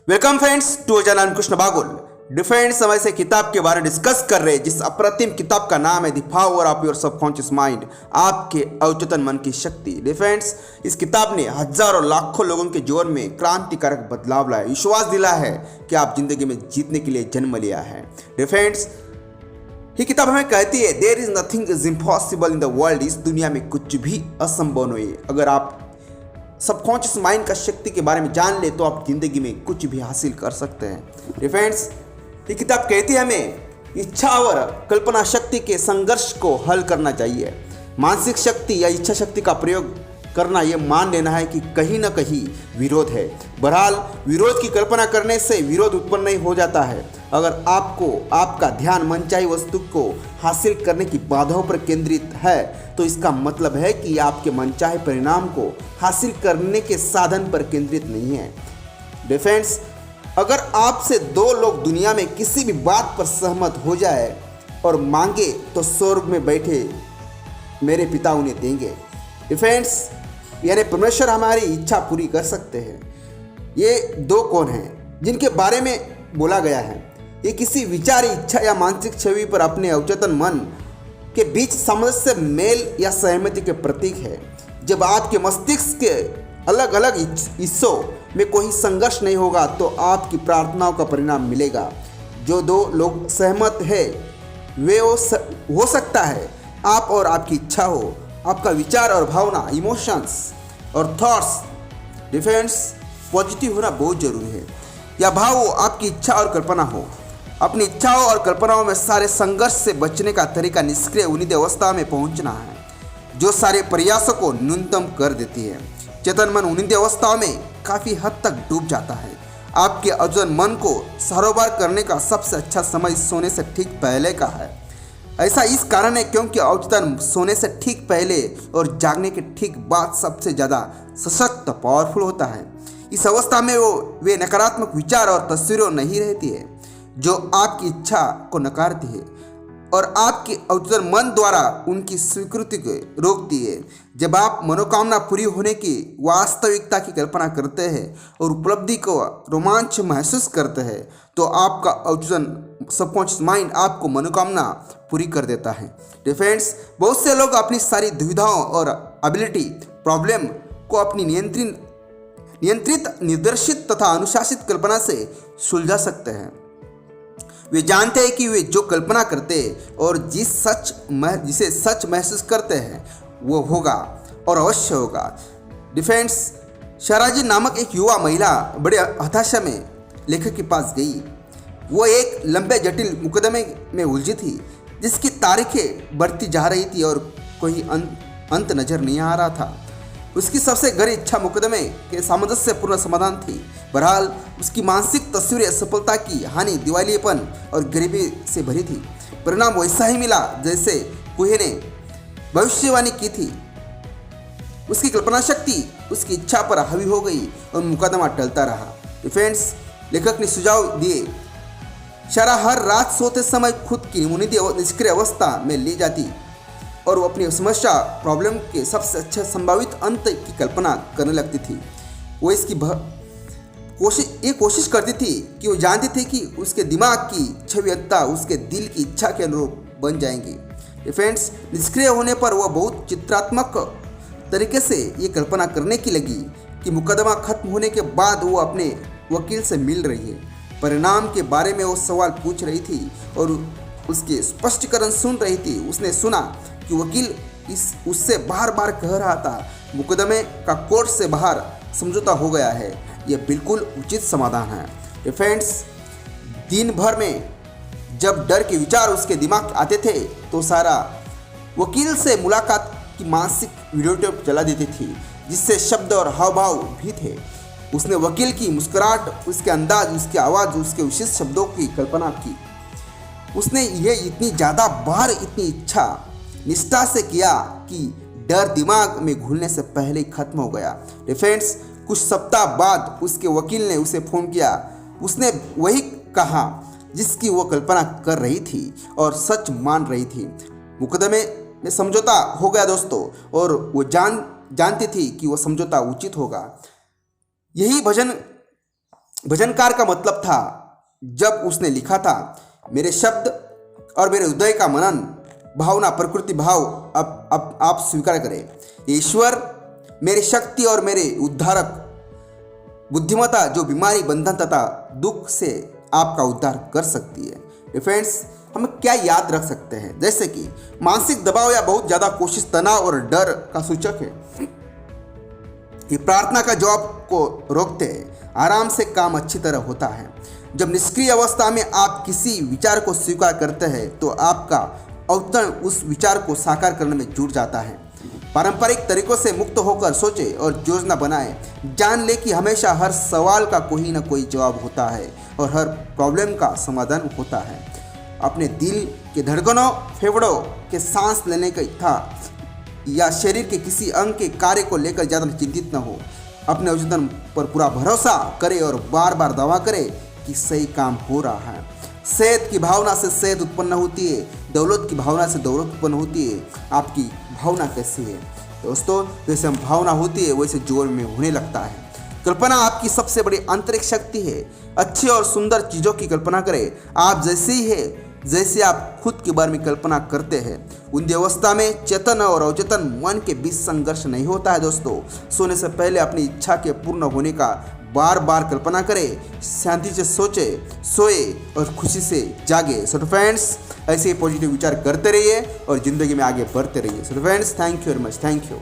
Welcome friends to Ajay Krishna Bagul. Defence समय से किताब के बारे में डिस्कस कर रहे हैं, जिस अप्रतिम किताब का नाम है the power of your subconscious mind, आपके अवचेतन मन की शक्ति। डिफेंस इस किताब ने हजारों लाखों लोगों के जीवन में क्रांतिकारक बदलाव लाया, विश्वास दिला है कि आप जिंदगी में जीतने के लिए जन्म लिया है। डिफेंस ये किताब हमें कहती है there is nothing is impossible in the world. इस दुनिया में कुछ भी असंभव नहीं है। अगर आप सबकॉन्शियस माइंड का शक्ति के बारे में जान ले तो आप जिंदगी में कुछ भी हासिल कर सकते हैं। फ्रेंड्स ये किताब कहती है हमें इच्छा और कल्पना शक्ति के संघर्ष को हल करना चाहिए। मानसिक शक्ति या इच्छा शक्ति का प्रयोग करना यह मान लेना है कि कहीं ना कहीं विरोध है। बहरहाल विरोध की कल्पना करने से विरोध उत्पन्न नहीं हो जाता है। अगर आपको आपका ध्यान मनचाही वस्तु को हासिल करने की बाधाओं पर केंद्रित है तो इसका मतलब है कि आपके मनचाहे परिणाम को हासिल करने के साधन पर केंद्रित नहीं है। डिफेंस अगर आपसे दो लोग दुनिया में किसी भी बात पर सहमत हो जाए और मांगे तो स्वर्ग में बैठे मेरे पिता उन्हें देंगे। डिफेंस यानी परमेश्वर हमारी इच्छा पूरी कर सकते हैं। ये दो कौन हैं जिनके बारे में बोला गया है? ये किसी विचार, इच्छा या मानसिक छवि पर अपने अवचेतन मन के बीच सामंजस्य, मेल या सहमति के प्रतीक है। जब आपके मस्तिष्क के अलग अलग हिस्सों में कोई संघर्ष नहीं होगा तो आपकी प्रार्थनाओं का परिणाम मिलेगा। जो दो लोग सहमत है वे हो सकता है आप और आपकी इच्छा हो, आपका विचार और भावना, इमोशंस और थॉट्स। डिफेंस पॉजिटिव होना बहुत जरूरी है। या भाव हो, आपकी इच्छा और कल्पना हो। अपनी इच्छाओं और कल्पनाओं में सारे संघर्ष से बचने का तरीका निष्क्रिय उन्नीत अवस्था में पहुंचना है, जो सारे प्रयासों को न्यूनतम कर देती है। चेतन मन उन्नीत अवस्थाओं में काफ़ी हद तक डूब जाता है। आपके अवचेतन मन को सरोवर करने का सबसे अच्छा समय सोने से ठीक पहले का है। ऐसा इस कारण है क्योंकि अवचेतन सोने से ठीक पहले और जागने के ठीक बाद सबसे ज़्यादा सशक्त, पावरफुल होता है। इस अवस्था में वे नकारात्मक विचार और तस्वीरें नहीं रहती है जो आपकी इच्छा को नकारती है और आपके अवचेतन मन द्वारा उनकी स्वीकृति को रोकती है। जब आप मनोकामना पूरी होने की वास्तविकता की कल्पना करते हैं और उपलब्धि को रोमांच महसूस करते हैं तो आपका अवचेतन सबकॉन्शियस माइंड आपको मनोकामना पूरी कर देता है। डिफेंस बहुत से लोग अपनी सारी दुविधाओं और एबिलिटी प्रॉब्लम को अपनी नियंत्रित, निर्देशित तथा अनुशासित कल्पना से सुलझा सकते हैं। वे जानते हैं कि वे जो कल्पना करते हैं और जिसे सच महसूस करते हैं वो होगा और अवश्य होगा। डिफेंस शराजी नामक एक युवा महिला बड़े हताशा में लेखक के पास गई। वो एक लंबे जटिल मुकदमे में उलझी थी जिसकी तारीखें बढ़ती जा रही थी और कोई अंत नजर नहीं आ रहा था। उसकी सबसे गहरी इच्छा मुकदमे के सामंजस्यपूर्ण समाधान थी। बहरहाल उसकी मानसिक तस्वीरें सफलता की हानि, दिवालियेपन और गरीबी से भरी थी। परिणाम वैसा ही मिला जैसे कुएं ने भविष्यवाणी की थी। उसकी कल्पना शक्ति उसकी इच्छा पर हावी हो गई और मुकदमा टलता रहा। डिफेंस लेखक ने सुझाव दिए, शरा हर रात सोते समय खुद की निष्क्रिय अवस्था में ले जाती और वो अपनी समस्या, प्रॉब्लम के सबसे अच्छे संभावित अंत की कल्पना करने लगती थी। वो इसकी कोशिश करती थी कि वो जानती थी कि उसके दिमाग की छवि अंततः उसके दिल की इच्छा के अनुरूप बन जाएंगी। डिफेंस निष्क्रिय होने पर वह बहुत चित्रात्मक तरीके से ये कल्पना करने की लगी कि मुकदमा खत्म होने के बाद वो अपने वकील से मिल रही है, परिणाम के बारे में वो सवाल पूछ रही थी और उसके स्पष्टीकरण सुन रही थी। उसने सुना कि वकील उससे बार बार कह रहा था मुकदमे का कोर्ट से बाहर समझौता हो गया है, यह बिल्कुल उचित समाधान है। डिफेंस दिन भर में जब डर के विचार उसके दिमाग आते थे तो सारा वकील से मुलाकात की मानसिक वीडियो टेप चला देती थी जिससे शब्द और हावभाव भी थे। उसने वकील की मुस्कुराहट, उसके अंदाज, उसकी आवाज़, उसके विशेष शब्दों की कल्पना की। उसने ये इतनी ज़्यादा बार, इतनी इच्छा निष्ठा से किया कि डर दिमाग में घुलने से पहले ही खत्म हो गया। डिफेंस कुछ सप्ताह बाद उसके वकील ने उसे फ़ोन किया। उसने वही कहा जिसकी वो कल्पना कर रही थी और सच मान रही थी। मुकदमे में समझौता हो गया दोस्तों, और वो जानती थी कि वो समझौता उचित होगा। यही भजन भजनकार का मतलब था जब उसने लिखा था, मेरे शब्द और मेरे हृदय का मनन भावना प्रकृति भाव अब आप स्वीकार करें। ईश्वर मेरी शक्ति और मेरे उद्धारक बुद्धिमत्ता जो बीमारी बंधन तथा दुख से आपका उद्धार कर सकती है। फ्रेंड्स, हम क्या याद रख सकते हैं, जैसे कि मानसिक दबाव या बहुत ज़्यादा कोशिश तनाव और डर का सूचक है। ये प्रार्थना का जवाब को रोकते हैं, आराम से काम अच्छी तरह होता है। जब निष्क्रिय अवस्था में आप किसी विचार को स्वीकार करते हैं तो आपका अवतरण उस विचार को साकार करने में जुट जाता है। पारंपरिक तरीकों से मुक्त होकर सोचे और योजना बनाए। जान ले कि हमेशा हर सवाल का कोई ना कोई जवाब होता है और हर प्रॉब्लम का समाधान होता है। अपने दिल के धड़कनों, फेफड़ों के सांस लेने का था या शरीर के किसी अंग के कार्य को लेकर ज़्यादा चिंतित न हो। अपने औचतन पर पूरा भरोसा करें और बार बार दावा करें कि सही काम हो रहा है। सेहत की भावना से सेहत उत्पन्न होती है, दौलत की भावना से दौलत उत्पन्न होती है। आपकी भावना कैसी है दोस्तों, जैसे हम भावना होती है वैसे जोर में होने लगता है। कल्पना आपकी सबसे बड़ी आंतरिक शक्ति है। अच्छी और सुंदर चीज़ों की कल्पना करें। आप जैसे ही है जैसे आप खुद के बारे में कल्पना करते हैं। उन अवस्था में चेतन और अवचेतन मन के बीच संघर्ष नहीं होता है दोस्तों। सोने से पहले अपनी इच्छा के पूर्ण होने का बार बार कल्पना करें, शांति से सोचे, सोए और खुशी से जागे। सो फ्रेंड्स, ऐसे ही पॉजिटिव विचार करते रहिए और ज़िंदगी में आगे बढ़ते रहिए। So friends, thank you very much, thank you.